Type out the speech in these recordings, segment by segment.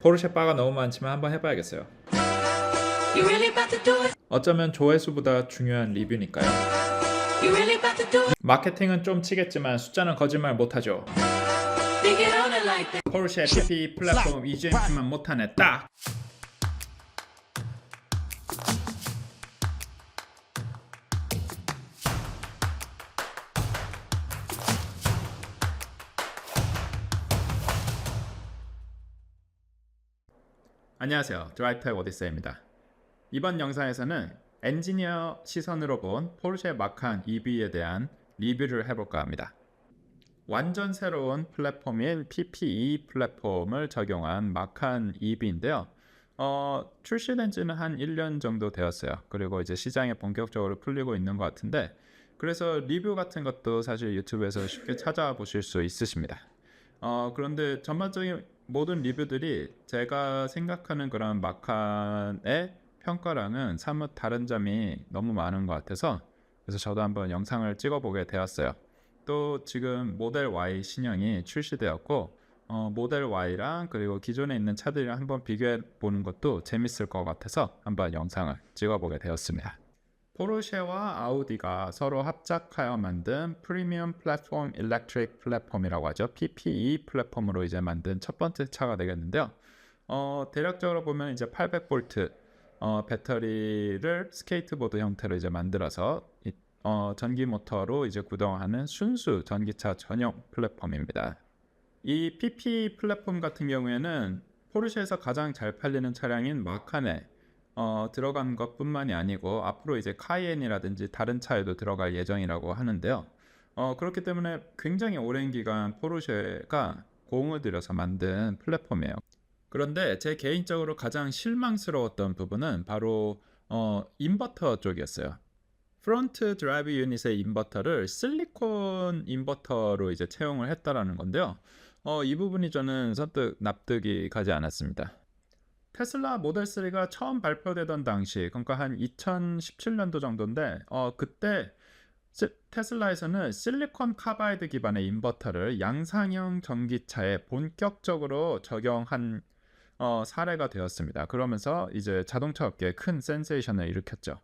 포르쉐 바가 너무 많지만 한번 해봐야겠어요. You really about to do it? 어쩌면 조회수보다 중요한 리뷰니까요. You really about to do it? 마케팅은 좀 치겠지만 숫자는 거짓말 못하죠. Think it on it like that. 포르쉐 PP 플랫폼 EGMP만 못하네 딱! 안녕하세요. 드라이브타입 오디세이입니다. 이번 영상에서는 엔지니어 시선으로 본 포르쉐 마칸 EV에 대한 리뷰를 해볼까 합니다. 완전 새로운 플랫폼인 PPE 플랫폼을 적용한 마칸 EV인데요. 출시된 지는 한 1년 정도 되었어요. 그리고 이제 시장에 본격적으로 풀리고 있는 것 같은데, 그래서 리뷰 같은 것도 사실 유튜브에서 쉽게 찾아보실 수 있으십니다. 그런데 전반적인 모든 리뷰들이 제가 생각하는 그런 마칸의 평가랑은 사뭇 다른 점이 너무 많은 것 같아서, 그래서 저도 한번 영상을 찍어보게 되었어요. 또 지금 모델 Y 신형이 출시되었고, 모델 Y랑 그리고 기존에 있는 차들이랑 한번 비교해 보는 것도 재밌을 것 같아서 한번 영상을 찍어보게 되었습니다. 포르쉐와 아우디가 서로 합작하여 만든 프리미엄 플랫폼 일렉트릭 플랫폼이라고 하죠. PPE 플랫폼으로 이제 만든 첫 번째 차가 되겠는데요. 대략적으로 보면 이제 800V 배터리를 스케이트보드 형태로 이제 만들어서 전기 모터로 이제 구동하는 순수 전기차 전용 플랫폼입니다. 이 PPE 플랫폼 같은 경우에는 포르쉐에서 가장 잘 팔리는 차량인 마칸에 들어간 것뿐만이 아니고 앞으로 이제 카이엔이라든지 다른 차에도 들어갈 예정이라고 하는데요. 그렇기 때문에 굉장히 오랜 기간 포르쉐가 공을 들여서 만든 플랫폼이에요. 그런데 제 개인적으로 가장 실망스러웠던 부분은 바로 인버터 쪽이었어요. 프론트 드라이브 유닛의 인버터를 실리콘 인버터로 이제 채용을 했다라는 건데요. 이 부분이 저는 선뜻 납득이 가지 않았습니다. 테슬라 모델 3가 처음 발표되던 당시, 그러니까 한 2017년도 정도인데, 그때 테슬라에서는 실리콘 카바이드 기반의 인버터를 양산형 전기차에 본격적으로 적용한 사례가 되었습니다. 그러면서 이제 자동차 업계에 큰 센세이션을 일으켰죠.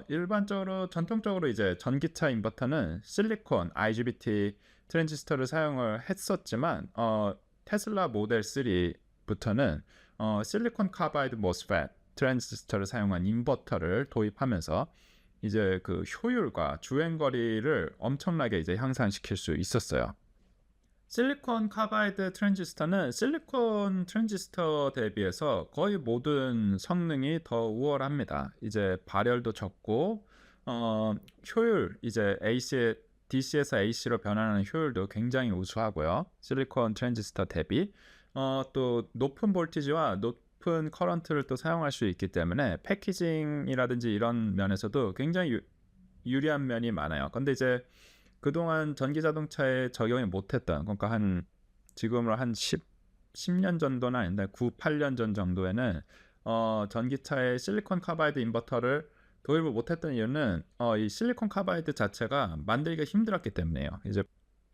일반적으로 전통적으로 이제 전기차 인버터는 실리콘 IGBT 트랜지스터를 사용을 했었지만, 테슬라 모델 3부터는 실리콘 카바이드 모스펫 트랜지스터를 사용한 인버터를 도입하면서 이제 그 효율과 주행거리를 엄청나게 이제 향상시킬 수 있었어요. 실리콘 카바이드 트랜지스터는 실리콘 트랜지스터 대비해서 거의 모든 성능이 더 우월합니다. 이제 발열도 적고 효율, 이제 DC에서 AC로 변환하는 효율도 굉장히 우수하고요. 실리콘 트랜지스터 대비 또 높은 볼티지와 높은 커런트를 또 사용할 수 있기 때문에 패키징이라든지 이런 면에서도 굉장히 유리한 면이 많아요. 근데 이제 그동안 전기자동차에 적용이 못했던, 그러니까 지금으로 한 10년 정도는 아닌데 9, 8년 전 정도에는 전기차에 실리콘 카바이드 인버터를 도입을 못했던 이유는 이 실리콘 카바이드 자체가 만들기가 힘들었기 때문이에요. 이제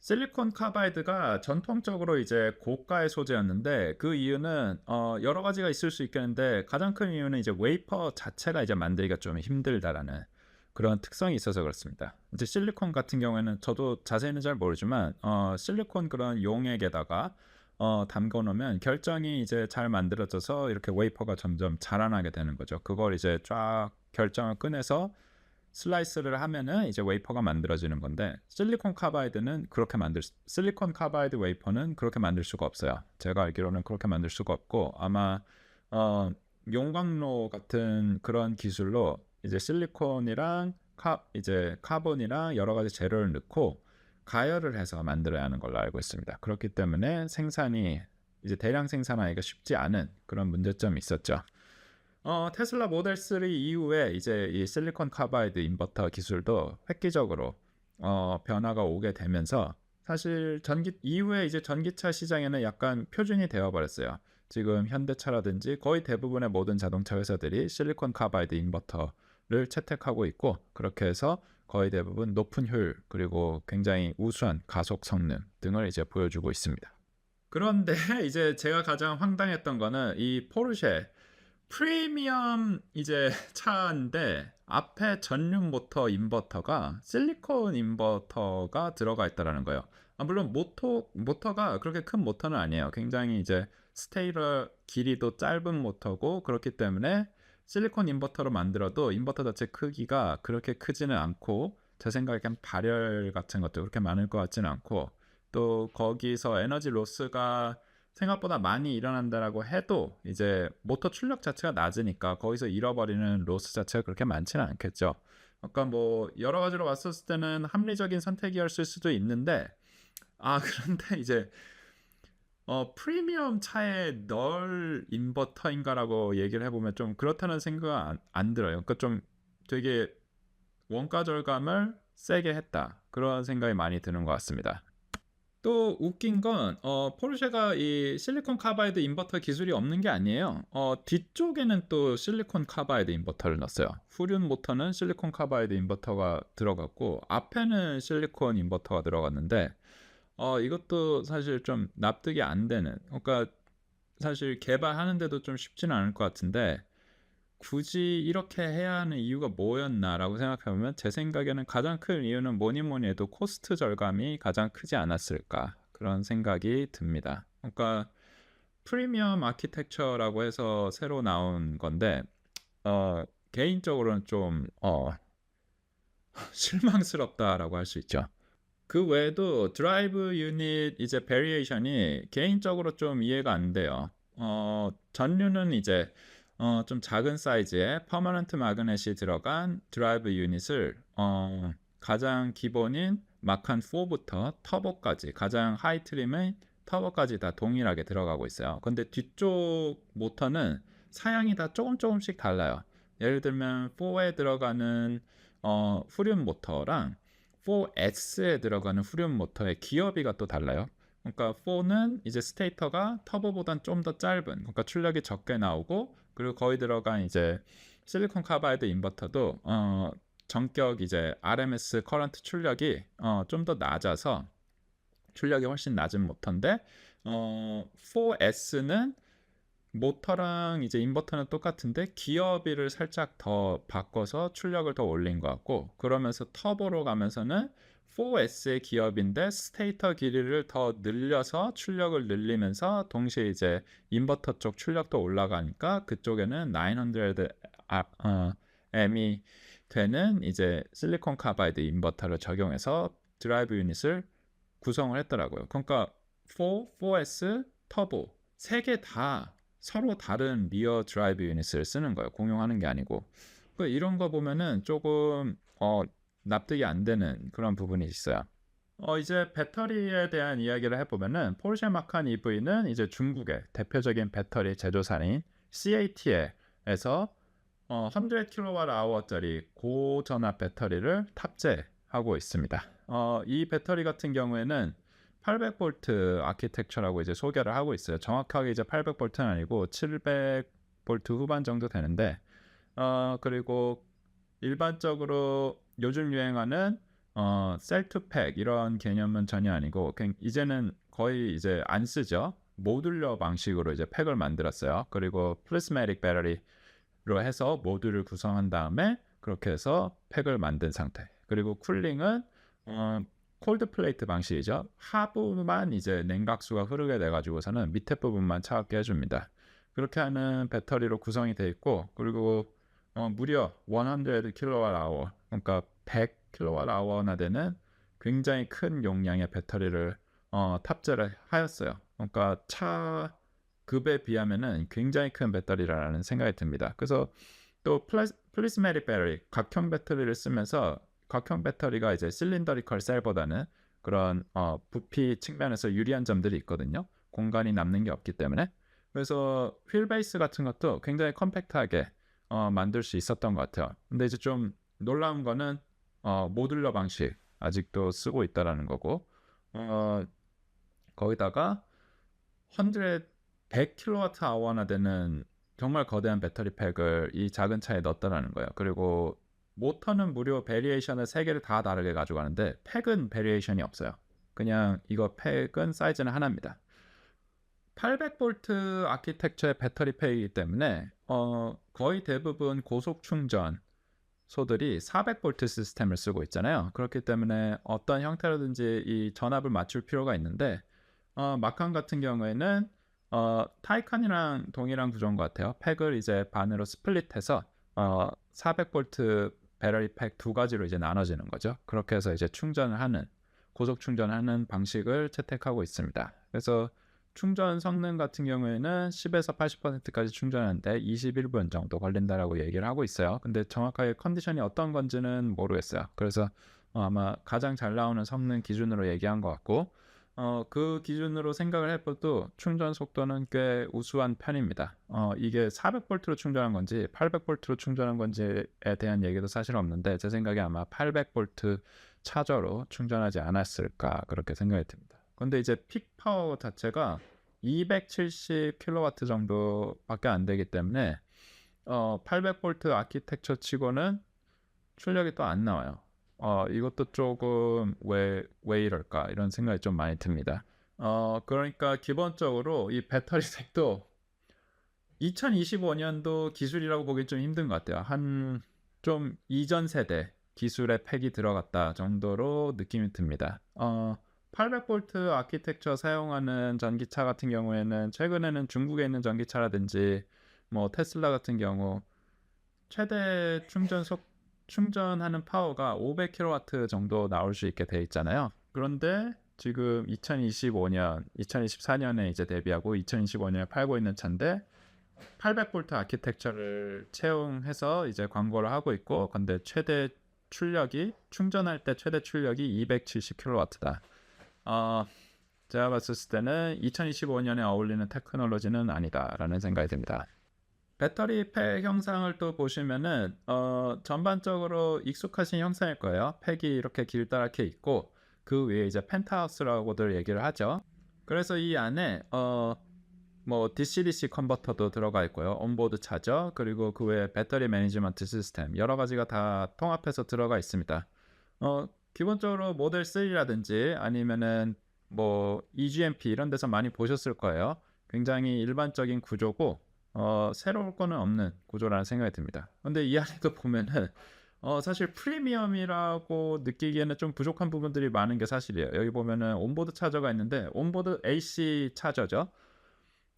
실리콘 카바이드가 전통적으로 이제 고가의 소재였는데, 그 이유는 여러 가지가 있을 수 있겠는데 가장 큰 이유는 이제 웨이퍼 자체가 이제 만들기가 좀 힘들다라는 그런 특성이 있어서 그렇습니다. 이제 실리콘 같은 경우에는 저도 자세히는 잘 모르지만 실리콘 그런 용액에다가 담궈 놓으면 결정이 이제 잘 만들어져서 이렇게 웨이퍼가 점점 자라나게 되는 거죠. 그걸 이제 쫙 결정을 꺼내서 슬라이스를 하면은 이제 웨이퍼가 만들어지는 건데, 실리콘 카바이드 웨이퍼는 그렇게 만들 수가 없어요. 제가 알기로는 그렇게 만들 수가 없고, 아마 용광로 같은 그런 기술로 이제 실리콘이랑 이제 카본이랑 여러 가지 재료를 넣고 가열을 해서 만들어야 하는 걸로 알고 있습니다. 그렇기 때문에 이제 대량 생산하기가 쉽지 않은 그런 문제점이 있었죠. 테슬라 모델 3 이후에 이제 이 실리콘 카바이드 인버터 기술도 획기적으로 변화가 오게 되면서, 사실 이후에 이제 전기차 시장에는 약간 표준이 되어 버렸어요. 지금 현대차라든지 거의 대부분의 모든 자동차 회사들이 실리콘 카바이드 인버터를 채택하고 있고, 그렇게 해서 거의 대부분 높은 효율 그리고 굉장히 우수한 가속 성능 등을 이제 보여주고 있습니다. 그런데 이제 제가 가장 황당했던 거는 이 포르쉐 프리미엄 이제 차인데 앞에 전륜 모터 인버터가 실리콘 인버터가 들어가 있다라는 거예요. 물론 모터가 그렇게 큰 모터는 아니에요. 굉장히 이제 스테이러 길이도 짧은 모터고 그렇기 때문에 실리콘 인버터로 만들어도 인버터 자체 크기가 그렇게 크지는 않고 제 생각엔 발열 같은 것도 그렇게 많을 것 같지는 않고 또 거기서 에너지 로스가 생각보다 많이 일어난다라고 해도 이제 모터 출력 자체가 낮으니까 거기서 잃어버리는 로스 자체가 그렇게 많지는 않겠죠. 그러니까 뭐 여러 가지로 봤었을 때는 합리적인 선택이었을 수도 있는데 그런데 이제 프리미엄 차에 널 인버터인가라고 얘기를 해보면 좀 그렇다는 생각은 안 들어요. 그러니까 좀 되게 원가 절감을 세게 했다 그런 생각이 많이 드는 것 같습니다. 또 웃긴 건 포르쉐가 이 실리콘 카바이드 인버터 기술이 없는 게 아니에요. 뒤쪽에는 또 실리콘 카바이드 인버터를 넣었어요. 후륜 모터는 실리콘 카바이드 인버터가 들어갔고 앞에는 실리콘 인버터가 들어갔는데 이것도 사실 좀 납득이 안 되는. 그러니까 사실 개발하는데도 좀 쉽지는 않을 것 같은데 굳이 이렇게 해야 하는 이유가 뭐였나라고 생각해보면 제 생각에는 가장 큰 이유는 뭐니 해도 코스트 절감이 가장 크지 않았을까 그런 생각이 듭니다. 그러니까 프리미엄 아키텍처라고 해서 새로 나온 건데 개인적으로는 좀 실망스럽다라고 할 수 있죠. 그 외에도 드라이브 유닛 이제 베리에이션이 개인적으로 좀 이해가 안 돼요. 전류는 이제 좀 작은 사이즈의 퍼머넌트 마그넷이 들어간 드라이브 유닛을 가장 기본인 마칸 4부터 터보까지 가장 하이 트림의 터보까지 다 동일하게 들어가고 있어요. 근데 뒤쪽 모터는 사양이 다 조금씩 달라요. 예를 들면 4에 들어가는 후륜 모터랑 4S에 들어가는 후륜 모터의 기어비가 또 달라요. 그러니까 4는 이제 스테이터가 터보보단 좀 더 짧은, 그러니까 출력이 적게 나오고 그리고 거기 들어간 이제 실리콘 카바이드 인버터도 전격 이제 RMS 커런트 출력이 좀 더 낮아서 출력이 훨씬 낮은 모터인데 4S는 모터랑 이제 인버터는 똑같은데 기어비를 살짝 더 바꿔서 출력을 더 올린 것 같고 그러면서 터보로 가면서는 4S의 기업인데 스테이터 길이를 더 늘려서 출력을 늘리면서 동시에 이제 인버터 쪽 출력도 올라가니까 그쪽에는 900 M이 되는 이제 실리콘 카바이드 인버터를 적용해서 드라이브 유닛을 구성을 했더라고요. 그러니까 4S, 터보 세 개 다 서로 다른 리어 드라이브 유닛을 쓰는 거예요. 공용하는 게 아니고. 이런 거 보면은 조금 납득이 안 되는 그런 부분이 있어요. 이제 배터리에 대한 이야기를 해보면은 포르쉐 마칸 EV는 이제 중국의 대표적인 배터리 제조사인 CATL에서 100kWh짜리 고전압 배터리를 탑재하고 있습니다. 이 배터리 같은 경우에는 800V 아키텍처라고 이제 소개를 하고 있어요. 정확하게 이제 800V는 아니고 700V 후반 정도 되는데 그리고 일반적으로 요즘 유행하는 셀투팩 이런 개념은 전혀 아니고 이제는 거의 이제 안 쓰죠. 모듈러 방식으로 이제 팩을 만들었어요. 그리고 프리스매틱 배터리로 해서 모듈을 구성한 다음에 그렇게 해서 팩을 만든 상태. 그리고 쿨링은 콜드 플레이트 방식이죠. 하부만 이제 냉각수가 흐르게 돼 가지고서는 밑에 부분만 차갑게 해줍니다. 그렇게 하는 배터리로 구성이 돼 있고 그리고 무려 100kWh 그러니까 100kWh나 되는 굉장히 큰 용량의 배터리를 탑재를 하였어요. 그러니까 차 급에 비하면은 굉장히 큰 배터리라는 생각이 듭니다. 그래서 또 프리스매틱 배터리 각형 배터리를 쓰면서 각형 배터리가 이제 실린더리컬 셀보다는 그런 부피 측면에서 유리한 점들이 있거든요. 공간이 남는 게 없기 때문에. 그래서 휠 베이스 같은 것도 굉장히 컴팩트하게 만들 수 있었던 것 같아요. 근데 이제 좀 놀라운 거는 모듈러 방식 아직도 쓰고 있다라는 거고 거기다가 100kWh나 되는 정말 거대한 배터리 팩을 이 작은 차에 넣었다라는 거예요. 그리고 모터는 무료 베리에이션을 3개를 다 다르게 가져가는데 팩은 베리에이션이 없어요. 그냥 이거 팩은 사이즈는 하나입니다. 800V 아키텍처의 배터리 팩이기 때문에 거의 대부분 고속 충전소들이 400V 시스템을 쓰고 있잖아요. 그렇기 때문에 어떤 형태로든지 이 전압을 맞출 필요가 있는데 마칸 같은 경우에는 타이칸이랑 동일한 구조인 것 같아요. 팩을 이제 반으로 스플릿해서 400V 배터리 팩 두 가지로 이제 나눠지는 거죠. 그렇게 해서 이제 충전을 하는 고속 충전하는 방식을 채택하고 있습니다. 그래서 충전 성능 같은 경우에는 10에서 80%까지 충전하는데 21분 정도 걸린다라고 얘기를 하고 있어요. 근데 정확하게 컨디션이 어떤 건지는 모르겠어요. 그래서 아마 가장 잘 나오는 성능 기준으로 얘기한 것 같고 그 기준으로 생각을 해봐도 충전 속도는 꽤 우수한 편입니다. 이게 400V로 충전한 건지 800V로 충전한 건지에 대한 얘기도 사실 없는데 제 생각에 아마 800V 차저로 충전하지 않았을까 그렇게 생각이 듭니다. 근데 이제 픽 파워 자체가 270kW 정도밖에 안 되기 때문에 800V 아키텍처 치고는 출력이 또 안 나와요. 이것도 조금 왜 이럴까 이런 생각이 좀 많이 듭니다. 그러니까 기본적으로 이 배터리 색도 2025년도 기술이라고 보기 좀 힘든 것 같아요. 한 좀 이전 세대 기술의 팩이 들어갔다 정도로 느낌이 듭니다. 800V 아키텍처 사용하는 전기차 같은 경우에는 최근에는 중국에 있는 전기차라든지 뭐 테슬라 같은 경우 최대 충전하는 파워가 500kW 정도 나올 수 있게 돼 있잖아요. 그런데 지금 2025년, 2024년에 이제 데뷔하고 2025년에 팔고 있는 차인데 800V 아키텍처를 채용해서 이제 광고를 하고 있고, 근데 충전할 때 최대 출력이 270kW다. 제가 봤을 때는 2025년에 어울리는 테크놀로지는 아니다라는 생각이 듭니다. 배터리 팩 형상을 또 보시면은 전반적으로 익숙하신 형상일 거예요. 팩이 이렇게 길다랗게 있고 그 위에 이제 펜트하우스라고들 얘기를 하죠. 그래서 이 안에 뭐 DC-DC 컨버터도 들어가 있고요. 온보드 차저, 그리고 그 외에 배터리 매니지먼트 시스템 여러 가지가 다 통합해서 들어가 있습니다. 기본적으로 모델 3라든지 아니면은 뭐 EGMP 이런 데서 많이 보셨을 거예요. 굉장히 일반적인 구조고 새로울 거는 없는 구조라는 생각이 듭니다. 근데 이 안에도 보면은 사실 프리미엄이라고 느끼기에는 좀 부족한 부분들이 많은 게 사실이에요. 여기 보면은 온보드 차저가 있는데 온보드 AC 차저죠.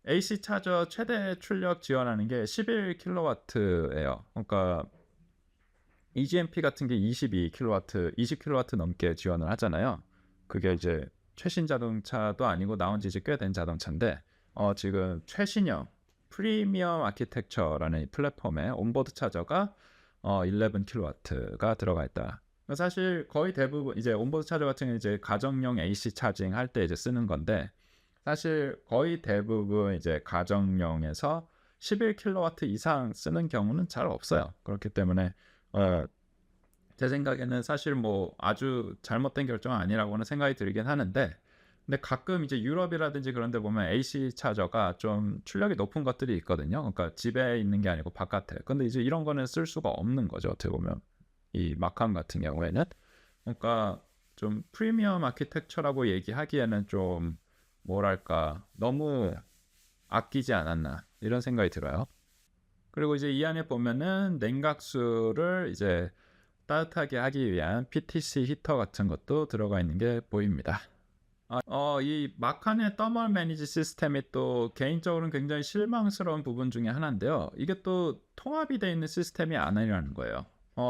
AC 차저 최대 출력 지원하는 게 11kW예요. 그러니까 EGMP 같은 게 22kW, 20kW 넘게 지원을 하잖아요. 그게 이제 최신 자동차도 아니고 나온 지 이제 꽤 된 자동차인데 지금 최신형 프리미엄 아키텍처라는 이 플랫폼에 온보드 차저가 11kW가 들어가 있다. 사실 거의 대부분 이제 온보드 차저 같은 경우는 이제 가정용 AC 차징 할 때 이제 쓰는 건데 사실 거의 대부분 이제 가정용에서 11kW 이상 쓰는 경우는 잘 없어요. 그렇기 때문에 제 생각에는 사실 뭐 아주 잘못된 결정은 아니라고는 생각이 들긴 하는데 근데 가끔 이제 유럽이라든지 그런 데 보면 AC 차저가 좀 출력이 높은 것들이 있거든요. 그러니까 집에 있는 게 아니고 바깥에. 근데 이제 이런 거는 쓸 수가 없는 거죠. 어떻게 보면 이 마칸 같은 경우에는 그러니까 좀 프리미엄 아키텍처라고 얘기하기에는 좀 뭐랄까 너무 아끼지 않았나 이런 생각이 들어요. 그리고 이제 이 안에 보면은 냉각수를 이제 따뜻하게 하기 위한 PTC 히터 같은 것도 들어가 있는 게 보입니다. 이 마칸의 더멀 매니지 시스템이 또 개인적으로는 굉장히 실망스러운 부분 중에 하나인데요. 이게 또 통합이 되어 있는 시스템이 아니라는 거예요.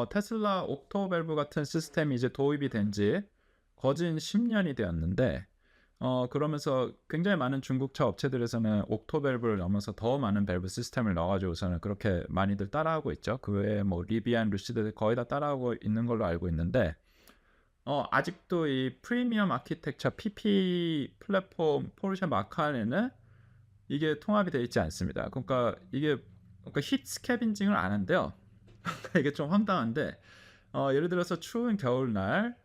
테슬라 옥토 밸브 같은 시스템이 이제 도입이 된 지 거진 10년이 되었는데 그러면서 굉장히 많은 중국차 업체들에서는 옥토 밸브를 넘어서 더 많은 밸브 시스템을 넣어가지고서는 그렇게 많이들 따라하고 있죠. 그 외에 뭐 리비안, 루시드 거의 다 따라하고 있는 걸로 알고 있는데 아직도 이 프리미엄 아키텍처 PP 플랫폼 포르쉐 마칸에는 이게 통합이 되어 있지 않습니다. 그러니까 히트 스캐빈징을 안 한대요. 이게 좀 황당한데 예를 들어서 추운 겨울날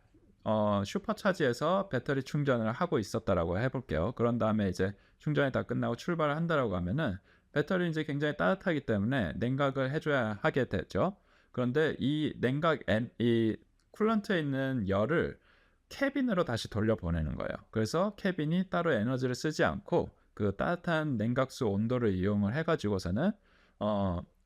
슈퍼차지에서 배터리 충전을 하고 있었다라고 해볼게요. 그런 다음에 이제 충전이 다 끝나고 출발을 한다라고 하면은 배터리 이제 굉장히 따뜻하기 때문에 냉각을 해줘야 하게 되죠. 그런데 이 이 쿨런트에 있는 열을 캐빈으로 다시 돌려보내는 거예요. 그래서 캐빈이 따로 에너지를 쓰지 않고 그 따뜻한 냉각수 온도를 이용을 해가지고서는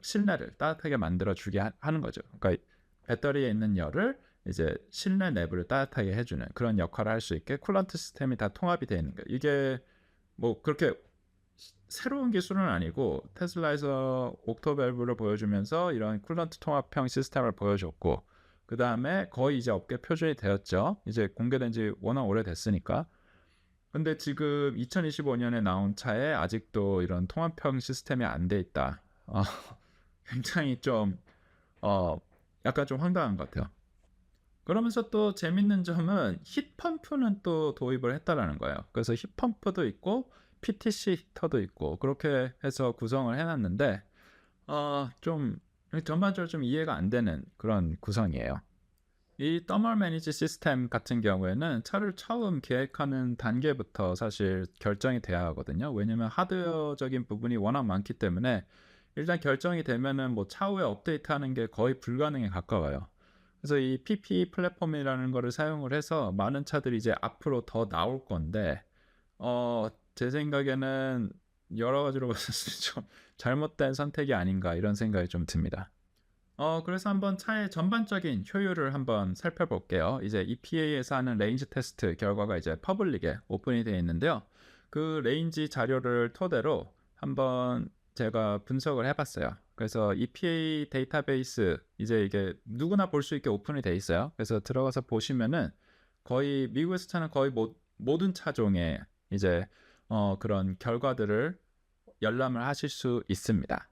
실내를 따뜻하게 만들어 주게 하는 거죠. 그러니까 배터리에 있는 열을 이제 실내 내부를 따뜻하게 해주는 그런 역할을 할 수 있게 쿨런트 시스템이 다 통합이 되어 있는 거예요. 이게 뭐 그렇게 새로운 기술은 아니고 테슬라에서 옥토밸브를 보여주면서 이런 쿨런트 통합형 시스템을 보여줬고, 그 다음에 거의 이제 업계 표준이 되었죠. 이제 공개된 지 워낙 오래됐으니까. 근데 지금 2025년에 나온 차에 아직도 이런 통합형 시스템이 안 돼 있다. 굉장히 좀 약간 좀 황당한 것 같아요. 그러면서 또 재밌는 점은 힛펌프는 또 도입을 했다라는 거예요. 그래서 힛펌프도 있고 PTC 히터도 있고 그렇게 해서 구성을 해놨는데 좀 전반적으로 좀 이해가 안 되는 그런 구성이에요. 이 더멀 매니지 시스템 같은 경우에는 차를 처음 계획하는 단계부터 사실 결정이 돼야 하거든요. 왜냐면 하드웨어적인 부분이 워낙 많기 때문에 일단 결정이 되면은 뭐 차후에 업데이트하는 게 거의 불가능에 가까워요. 그래서 이 PPE 플랫폼이라는 거를 사용을 해서 많은 차들이 이제 앞으로 더 나올 건데 제 생각에는 여러 가지로 봤을 때 좀 잘못된 선택이 아닌가 이런 생각이 좀 듭니다. 그래서 한번 차의 전반적인 효율을 한번 살펴볼게요. 이제 EPA에서 하는 레인지 테스트 결과가 이제 퍼블릭에 오픈이 되어 있는데요. 그 레인지 자료를 토대로 한번 제가 분석을 해봤어요. 그래서 EPA 데이터베이스 이제 이게 누구나 볼 수 있게 오픈이 되어 있어요. 그래서 들어가서 보시면은 거의 미국에서 차는 거의 모든 차종의 이제 그런 결과들을 열람을 하실 수 있습니다.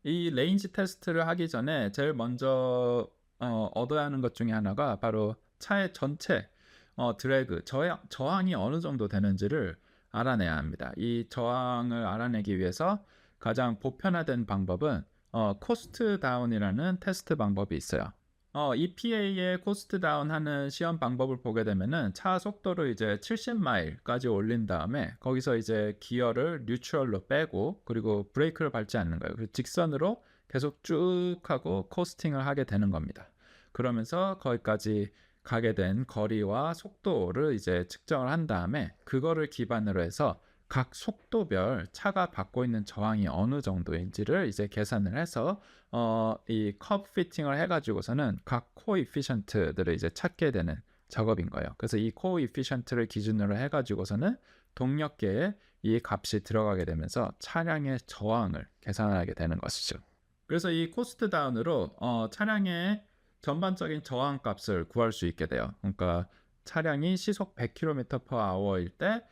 이 레인지 테스트를 하기 전에 제일 먼저 얻어야 하는 것 중에 하나가 바로 차의 전체 드래그 저항이 어느 정도 되는지를 알아내야 합니다. 이 저항을 알아내기 위해서 가장 보편화된 방법은 코스트 다운이라는 테스트 방법이 있어요. EPA의 코스트 다운 하는 시험 방법을 보게 되면은 차 속도를 이제 70마일까지 올린 다음에 거기서 이제 기어를 뉴트럴로 빼고 그리고 브레이크를 밟지 않는 거예요. 그래서 직선으로 계속 쭉 하고 코스팅을 하게 되는 겁니다. 그러면서 거기까지 가게 된 거리와 속도를 이제 측정을 한 다음에 그거를 기반으로 해서 각 속도별 차가 받고 있는 저항이 어느 정도인지를 이제 계산을 해서 이 커브 피팅을 해가지고서는 각 코에피션트들을 이제 찾게 되는 작업인 거예요. 그래서 이 코에피션트를 기준으로 해가지고서는 동력계에 이 값이 들어가게 되면서 차량의 저항을 계산하게 되는 것이죠. 그래서 이 코스트 다운으로 차량의 전반적인 저항 값을 구할 수 있게 돼요. 그러니까 차량이 시속 100km/h일 때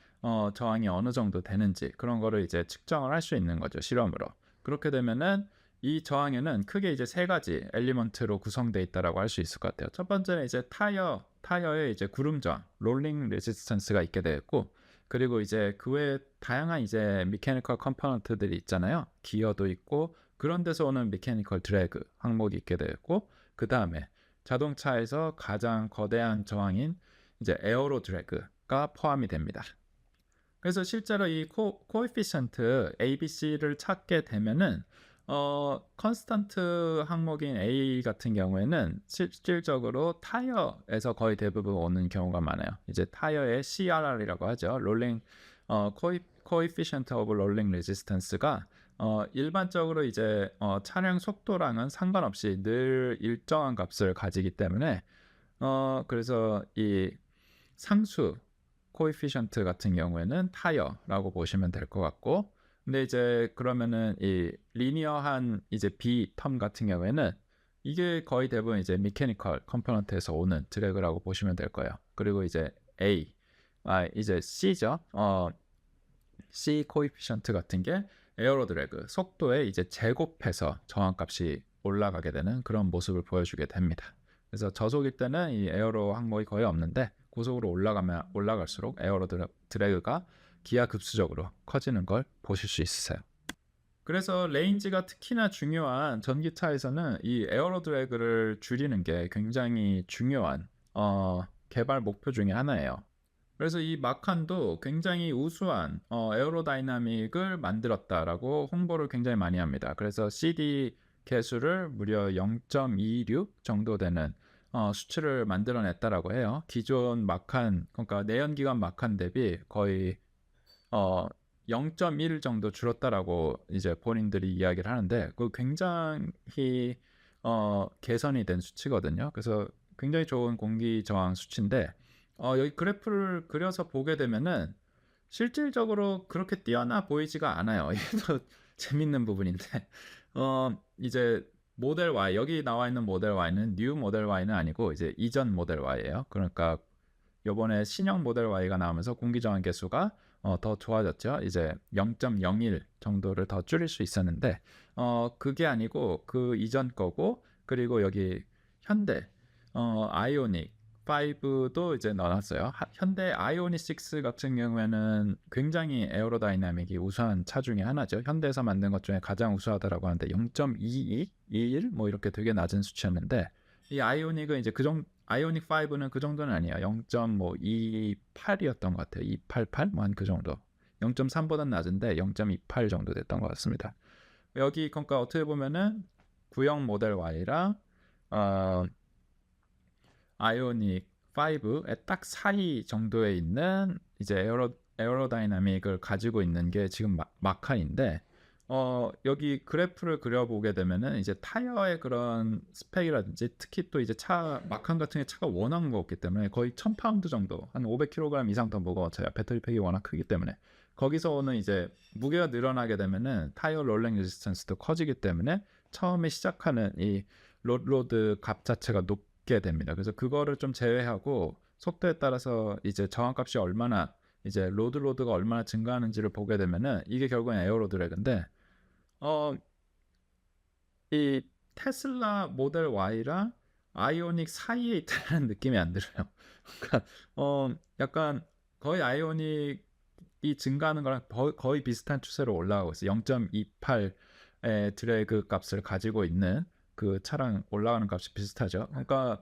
저항이 어느 정도 되는지 그런 거를 이제 측정을 할 수 있는 거죠, 실험으로. 그렇게 되면은 이 저항에는 크게 이제 세 가지 엘리먼트로 구성되어 있다라고 할 수 있을 것 같아요. 첫 번째는 이제 타이어에 이제 구름 저항, 롤링 레지스턴스가 있게 되었고, 그리고 이제 그 외에 다양한 이제 미케니컬 컴포넌트들이 있잖아요. 기어도 있고 그런 데서 오는 미케니컬 드래그 항목이 있게 되었고, 그 다음에 자동차에서 가장 거대한 저항인 이제 에어로 드래그가 포함이 됩니다. 그래서 실제로 이 코에피션트 ABC를 찾게 되면은 컨스턴트 항목인 A 같은 경우에는 실질적으로 타이어에서 거의 대부분 오는 경우가 많아요. 이제 타이어의 CRR이라고 하죠. 롤링 코에피션트 오브 롤링 레지스턴스가 일반적으로 이제 차량 속도랑은 상관없이 늘 일정한 값을 가지기 때문에 그래서 이 상수 코에피션트 같은 경우에는 타이어라고 보시면 될 것 같고, 근데 이제 그러면은 이 리니어한 이제 B 텀 같은 경우에는 이게 거의 대부분 이제 미케니컬 컴포넌트에서 오는 드래그라고 보시면 될 거예요. 그리고 이제 이제 C죠. C 코에피션트 같은 게 에어로 드래그 속도에 이제 제곱해서 저항값이 올라가게 되는 그런 모습을 보여주게 됩니다. 그래서 저속일 때는 이 에어로 항목이 거의 없는데 고속으로 올라가면 올라갈수록 에어로 드래그가 기하급수적으로 커지는 걸 보실 수 있으세요. 그래서 레인지가 특히나 중요한 전기차에서는 이 에어로 드래그를 줄이는 게 굉장히 중요한 개발 목표 중에 하나예요. 그래서 이 마칸도 굉장히 우수한 에어로다이나믹을 만들었다라고 홍보를 굉장히 많이 합니다. 그래서 CD 개수를 무려 0.26 정도 되는 수치를 만들어냈다라고 해요. 기존 마칸, 그러니까 내연기관 마칸 대비 거의 0.1 정도 줄었다라고 이제 본인들이 이야기를 하는데 그 굉장히 개선이 된 수치거든요. 그래서 굉장히 좋은 공기 저항 수치인데 여기 그래프를 그려서 보게 되면은 실질적으로 그렇게 뛰어나 보이지가 않아요. 이게 더 재밌는 부분인데 이제 모델 Y 여기 나와 있는 모델 Y는 뉴 모델 Y는 아니고 이제 이전 모델 Y예요. 그러니까 요번에 신형 모델 Y가 나오면서 공기 저항 계수가 더 좋아졌죠. 이제 0.01 정도를 더 줄일 수 있었는데 그게 아니고 그 이전 거고 그리고 여기 현대 아이오닉 5도 이제 넣어놨어요. 현대 아이오닉 6 같은 경우에는 굉장히 에어로다이나믹이 우수한 차 중에 하나죠. 현대에서 만든 것 중에 가장 우수하다라고 하는데 0.22, 21 뭐 이렇게 되게 낮은 수치였는데 이 아이오닉은 이제 아이오닉 5는 그 정도는 아니에요. 0.28이었던 것 같아요. 288? 뭐 한 그 정도. 0.3보다는 낮은데 0.28 정도 됐던 것 같습니다. 여기 그러니까 어떻게 보면은 구형 모델 Y랑 아이오닉 5의 딱 사이 정도에 있는 이제 에어로다이나믹을 가지고 있는 게 지금 마칸인데 여기 그래프를 그려보게 되면은 이제 타이어의 그런 스펙이라든지 특히 또 이제 마칸 같은 게 차가 워낙 무겁기 때문에 거의 1000파운드 정도 한 500kg 이상 더 무거워져요. 배터리 팩이 워낙 크기 때문에 거기서 오는 이제 무게가 늘어나게 되면은 타이어 롤링 레지스턴스도 커지기 때문에 처음에 시작하는 이 로드 값 자체가 높게 됩니다. 그래서 그거를 좀 제외하고 속도에 따라서 이제 저항값이 얼마나 이제 로드가 얼마나 증가하는지를 보게 되면은 이게 결국엔 에어로드래그인데 이 테슬라 모델 Y랑 아이오닉 사이에 있다는 느낌이 안 들어요. 그러니까 약간 거의 아이오닉이 증가하는 거랑 거의 비슷한 추세로 올라가고 있어요. 0.28의 드래그 값을 가지고 있는 그 차랑 올라가는 값이 비슷하죠. 그러니까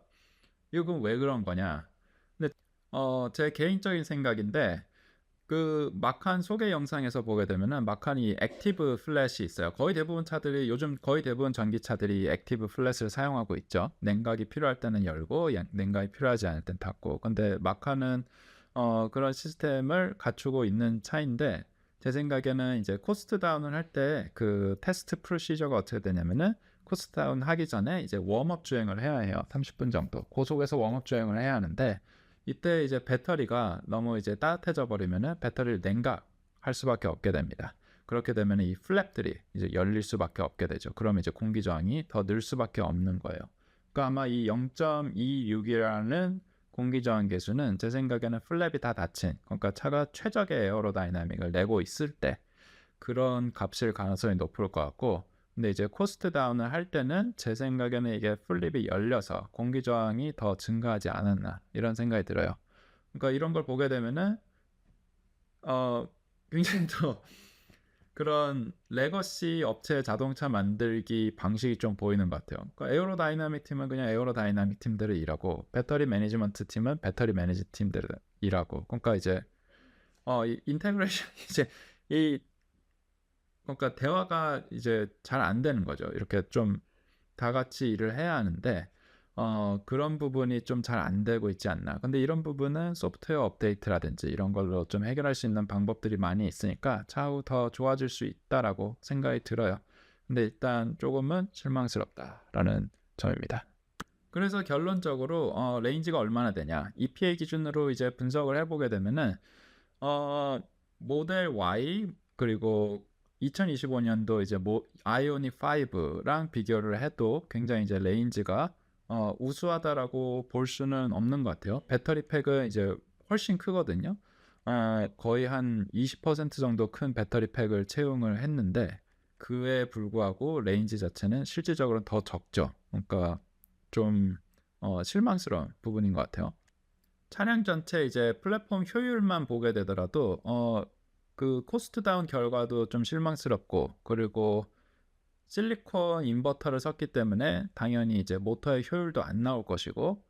이건 왜 그런 거냐? 근데 제 개인적인 생각인데 그 마칸 소개 영상에서 보게 되면은 마칸이 액티브 플랫이 있어요. 요즘 거의 대부분 전기차들이 액티브 플랫을 사용하고 있죠. 냉각이 필요할 때는 열고 냉각이 필요하지 않을 땐 닫고. 근데 마칸은 그런 시스템을 갖추고 있는 차인데 제 생각에는 이제 코스트 다운을 할 때 그 테스트 프로시저가 어떻게 되냐면은 코스트 다운 하기 전에 이제 웜업 주행을 해야 해요. 30분 정도. 고속에서 웜업 주행을 해야 하는데 이때 이제 배터리가 너무 이제 따뜻해져 버리면은 배터리를 냉각할 수밖에 없게 됩니다. 그렇게 되면 이 플랩들이 이제 열릴 수밖에 없게 되죠. 그러면 이제 공기 저항이 더 늘 수밖에 없는 거예요. 그러니까 아마 이 0.26이라는 공기 저항 계수는 제 생각에는 플랩이 다 닫힌, 그러니까 차가 최적의 에어로다이나믹을 내고 있을 때 그런 값일 가능성이 높을 것 같고, 근데 이제 코스트 다운을 할 때는 제 생각에는 이게 플립이 열려서 공기 저항이 더 증가하지 않았나 이런 생각이 들어요. 그러니까 이런 걸 보게 되면은 굉장히 또 그런 레거시 업체 자동차 만들기 방식이 좀 보이는 것 같아요. 그러니까 에어로다이나믹 팀은 그냥 에어로다이나믹 팀들을 일하고 배터리 매니지먼트 팀은 배터리 매니지 팀들을 일하고, 그러니까 이제 이 인테그레이션 이제 이 그러니까 대화가 이제 잘 안 되는 거죠. 이렇게 좀 다 같이 일을 해야 하는데 그런 부분이 좀 잘 안 되고 있지 않나. 근데 이런 부분은 소프트웨어 업데이트라든지 이런 걸로 좀 해결할 수 있는 방법들이 많이 있으니까 차후 더 좋아질 수 있다라고 생각이 들어요. 근데 일단 조금은 실망스럽다라는 점입니다. 그래서 결론적으로 레인지가 얼마나 되냐, EPA 기준으로 이제 분석을 해보게 되면은 모델 Y 그리고 2025년도 이제 아이오닉 5랑 비교를 해도 굉장히 이제 레인지가 우수하다라고 볼 수는 없는 것 같아요. 배터리 팩은 이제 훨씬 크거든요. 거의 한 20% 정도 큰 배터리 팩을 채용을 했는데 그에 불구하고 레인지 자체는 실질적으로는 더 적죠. 그러니까 좀 실망스러운 부분인 것 같아요. 차량 전체 이제 플랫폼 효율만 보게 되더라도 그 코스트 다운 결과도 좀 실망스럽고, 그리고 실리콘 인버터를 썼기 때문에 당연히 이제 모터의 효율도 안 나올 것이고,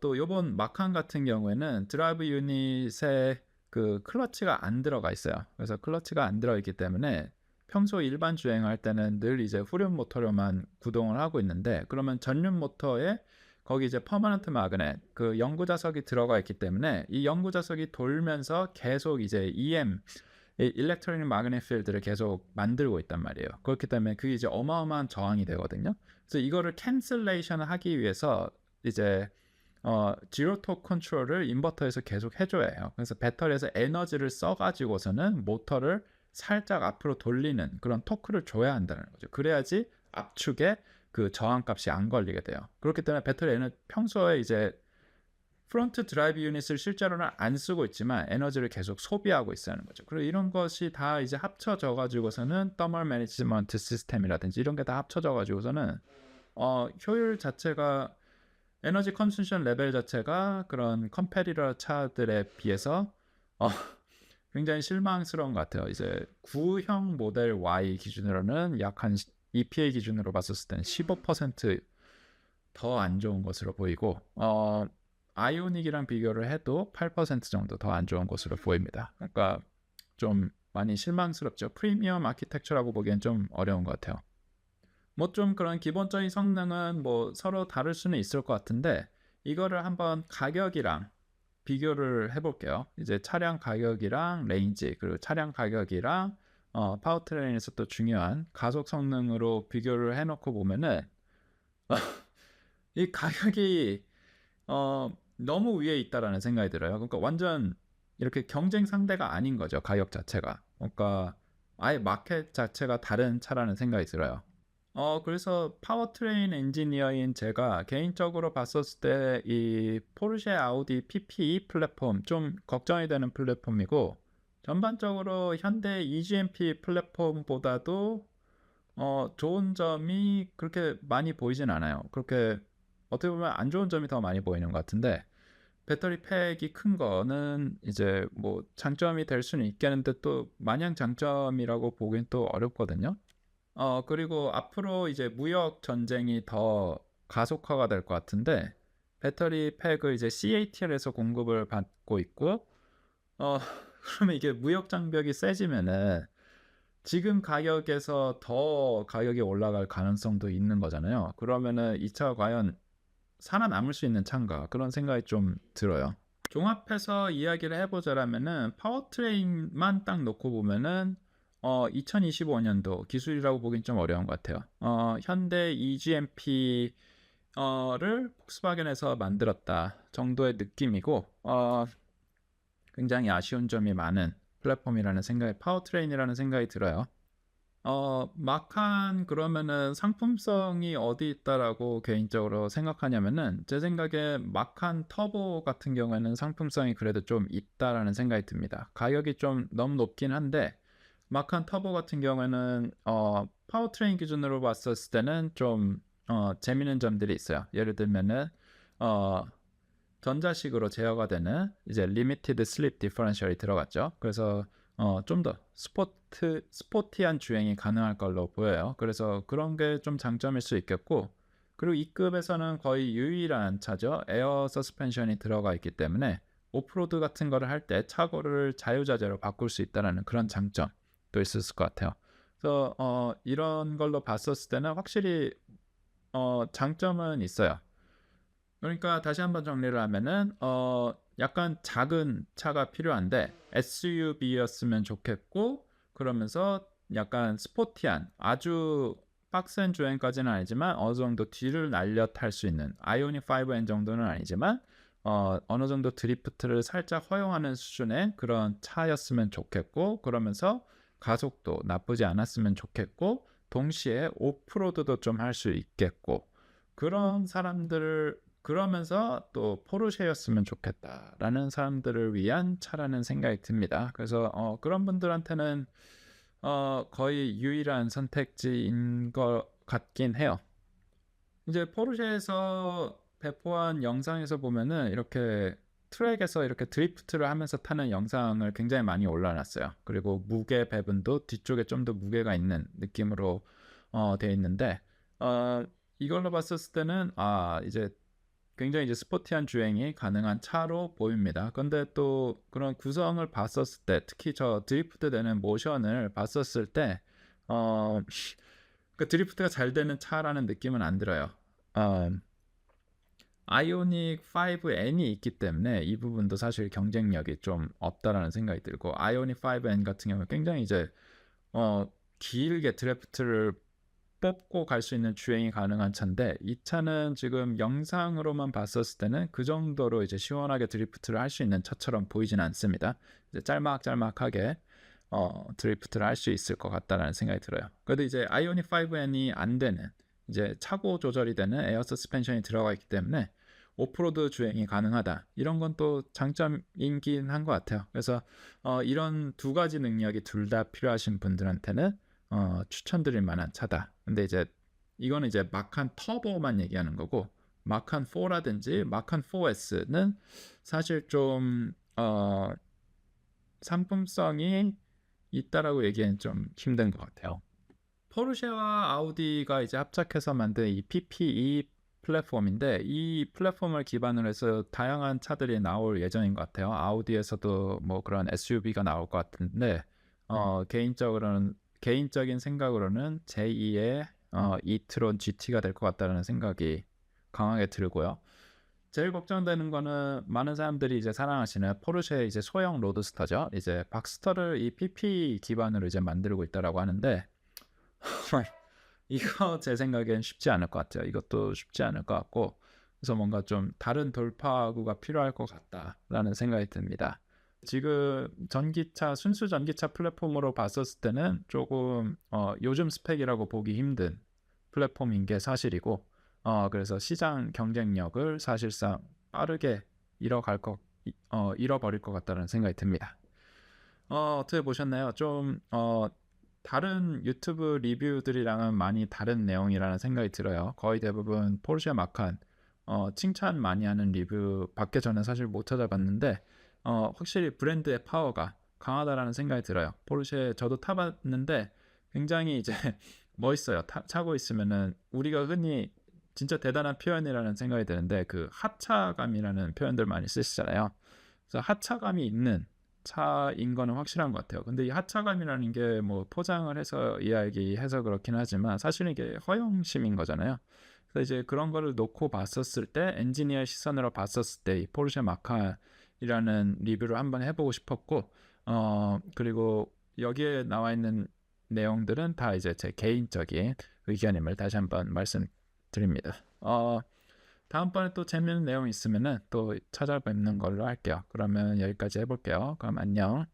또 요번 마칸 같은 경우에는 드라이브 유닛에 그 클러치가 안 들어가 있어요. 그래서 클러치가 안 들어있기 때문에 평소 일반 주행할 때는 늘 이제 후륜 모터로만 구동을 하고 있는데, 그러면 전륜 모터에 거기 이제 퍼머넌트 마그넷 그 연구 자석이 들어가 있기 때문에 이 연구 자석이 돌면서 계속 이제 EM 이 일렉트로닉 마그넷 필드를 계속 만들고 있단 말이에요. 그렇기 때문에 그게 이제 어마어마한 저항이 되거든요. 그래서 이거를 캔슬레이션 하기 위해서 이제 제로 토크 컨트롤을 인버터에서 계속 해줘야 해요. 그래서 배터리에서 에너지를 써가지고서는 모터를 살짝 앞으로 돌리는 그런 토크를 줘야 한다는 거죠. 그래야지 압축에 그 저항값이 안 걸리게 돼요. 그렇기 때문에 배터리에는 평소에 이제 프론트 드라이브 유닛을 실제로는 안 쓰고 있지만 에너지를 계속 소비하고 있어야 하는 거죠. 그리고 이런 것이 다 이제 합쳐져 가지고서는 더멀 매니지먼트 시스템이라든지 이런 게 다 합쳐져 가지고서는 효율 자체가 에너지 컨sumption 레벨 자체가 그런 컴패리터 차들에 비해서 굉장히 실망스러운 것 같아요. 이제 구형 모델 Y 기준으로는 약 한 EPA 기준으로 봤었을 때는 15%더 안 좋은 것으로 보이고 아이오닉이랑 비교를 해도 8% 정도 더 안 좋은 것으로 보입니다. 그러니까 좀 많이 실망스럽죠. 프리미엄 아키텍처라고 보기엔 좀 어려운 것 같아요. 뭐 좀 그런 기본적인 성능은 뭐 서로 다를 수는 있을 것 같은데 이거를 한번 가격이랑 비교를 해볼게요. 이제 차량 가격이랑 레인지 그리고 차량 가격이랑 파워트레인에서 또 중요한 가속 성능으로 비교를 해놓고 보면은 이 가격이 너무 위에 있다라는 생각이 들어요. 그러니까 완전 이렇게 경쟁 상대가 아닌 거죠. 가격 자체가. 그러니까 아예 마켓 자체가 다른 차라는 생각이 들어요. 그래서 파워트레인 엔지니어인 제가 개인적으로 봤었을 때 이 포르쉐 아우디 PPE 플랫폼 좀 걱정이 되는 플랫폼이고 전반적으로 현대 EGMP 플랫폼보다도 좋은 점이 그렇게 많이 보이진 않아요. 그렇게 어떻게 보면 안 좋은 점이 더 많이 보이는 것 같은데 배터리 팩이 큰 거는 이제 뭐 장점이 될 수는 있겠는데 또 마냥 장점이라고 보기엔 또 어렵거든요. 그리고 앞으로 이제 무역 전쟁이 더 가속화가 될 것 같은데 배터리 팩을 이제 CATL에서 공급을 받고 있고 어, 그러면 이게 무역 장벽이 세지면은 지금 가격에서 더 가격이 올라갈 가능성도 있는 거잖아요. 그러면은 이 차가 과연 살아남을 수 있는 차인가 그런 생각이 좀 들어요. 종합해서 이야기를 해보자라면은 파워트레인만 딱 놓고 보면은 2025년도 기술이라고 보긴 좀 어려운 것 같아요. 현대 EGMP를 폭스바겐에서 만들었다 정도의 느낌이고 굉장히 아쉬운 점이 많은 플랫폼이라는 생각이 파워트레인이라는 생각이 들어요. 마칸 그러면은 상품성이 어디 있다라고 개인적으로 생각하냐면은 제 생각에 마칸 터보 같은 경우에는 상품성이 그래도 좀 있다라는 생각이 듭니다. 가격이 좀 너무 높긴 한데 마칸 터보 같은 경우에는 파워트레인 기준으로 봤었을 때는 좀 재미있는 점들이 있어요. 예를 들면은 전자식으로 제어가 되는 이제 리미티드 슬립 디퍼런셜이 들어갔죠. 그래서 좀 더 스포티한 주행이 가능할 걸로 보여요. 그래서 그런 게 좀 장점일 수 있겠고 그리고 이 급에서는 거의 유일한 차죠. 에어 서스펜션이 들어가 있기 때문에 오프로드 같은 거를 할 때 차고를 자유자재로 바꿀 수 있다는 그런 장점도 있을 것 같아요. 그래서 이런 걸로 봤었을 때는 확실히 장점은 있어요. 그러니까 다시 한번 정리를 하면은 약간 작은 차가 필요한데 SUV였으면 좋겠고 그러면서 약간 스포티한 아주 빡센 주행까지는 아니지만 어느 정도 뒤를 날려 탈 수 있는 아이오닉 5N 정도는 아니지만 어느 정도 드리프트를 살짝 허용하는 수준의 그런 차였으면 좋겠고 그러면서 가속도 나쁘지 않았으면 좋겠고 동시에 오프로드도 좀 할 수 있겠고 그런 사람들을 그러면서 또 포르쉐였으면 좋겠다라는 사람들을 위한 차라는 생각이 듭니다. 그래서 그런 분들한테는 거의 유일한 선택지인 것 같긴 해요. 이제 포르쉐에서 배포한 영상에서 보면은 이렇게 트랙에서 이렇게 드리프트를 하면서 타는 영상을 굉장히 많이 올려놨어요. 그리고 무게 배분도 뒤쪽에 좀 더 무게가 있는 느낌으로 되어 있는데 이걸로 봤었을 때는 이제 굉장히 이제 스포티한 주행이 가능한 차로 보입니다. 근데 또 그런 구성을 봤었을 때, 특히 저 드리프트 되는 모션을 봤었을 때, 그 드리프트가 잘 되는 차라는 느낌은 안 들어요. 어, 아이오닉 5N이 있기 때문에 이 부분도 사실 경쟁력이 좀 없다라는 생각이 들고, 아이오닉 5N 같은 경우는 굉장히 이제 길게 드래프트를 뽑고 갈 수 있는 주행이 가능한 차인데, 이 차는 지금 영상으로만 봤었을 때는 그 정도로 이제 시원하게 드리프트를 할 수 있는 차처럼 보이진 않습니다. 이제 짤막짤막하게 드리프트를 할 수 있을 것 같다라는 생각이 들어요. 그래도 이제 아이오닉 5N이 안 되는, 이제 차고 조절이 되는 에어 서스펜션이 들어가 있기 때문에 오프로드 주행이 가능하다, 이런 건 또 장점이긴 한 것 같아요. 그래서 이런 두 가지 능력이 둘 다 필요하신 분들한테는 추천드릴 만한 차다. 근데 이제 이거는 이제 마칸 터보만 얘기하는 거고, 마칸 4라든지 마칸 4S는 사실 좀 상품성이 있다라고 얘기하기는 좀 힘든 것 같아요. 포르쉐와 아우디가 이제 합작해서 만든 이 PPE 플랫폼인데, 이 플랫폼을 기반으로 해서 다양한 차들이 나올 예정인 것 같아요. 아우디에서도 뭐 그런 SUV가 나올 것 같은데, 개인적인 생각으로는 제2의 이트론 GT가 될 것 같다는 생각이 강하게 들고요. 제일 걱정되는 거는 많은 사람들이 이제 사랑하시는 포르쉐의 이제 소형 로드스터죠. 이제 박스터를 이 PP 기반으로 이제 만들고 있다라고 하는데, 이거 제 생각엔 쉽지 않을 것 같아요. 이것도 쉽지 않을 것 같고, 그래서 뭔가 좀 다른 돌파구가 필요할 것 같다라는 생각이 듭니다. 지금 전기차, 순수 전기차 플랫폼으로 봤었을 때는 조금 요즘 스펙이라고 보기 힘든 플랫폼인 게 사실이고, 그래서 시장 경쟁력을 사실상 빠르게 잃어버릴 것 같다는 생각이 듭니다. 어떻게 보셨나요? 좀 다른 유튜브 리뷰들이랑은 많이 다른 내용이라는 생각이 들어요. 거의 대부분 포르쉐 마칸 칭찬 많이 하는 리뷰밖에 저는 사실 못 찾아봤는데, 확실히 브랜드의 파워가 강하다라는 생각이 들어요. 포르쉐 저도 타봤는데 굉장히 이제 멋있어요. 차고 있으면은 우리가 흔히 진짜 대단한 표현이라는 생각이 드는데, 그 하차감이라는 표현들 많이 쓰시잖아요. 그래서 하차감이 있는 차인 거는 확실한 것 같아요. 근데 이 하차감이라는 게 뭐 포장을 해서 이야기해서 그렇긴 하지만 사실은 이게 허영심인 거잖아요. 그래서 이제 그런 거를 놓고 봤었을 때, 엔지니어 시선으로 봤었을 때 이 포르쉐 마칸이라는 리뷰를 한번 해보고 싶었고, 그리고 여기에 나와 있는 내용들은 다 이제 제 개인적인 의견임을 다시 한번 말씀드립니다. 다음번에 또 재밌는 내용 있으면은 또 찾아뵙는 걸로 할게요. 그러면 여기까지 해볼게요. 그럼 안녕.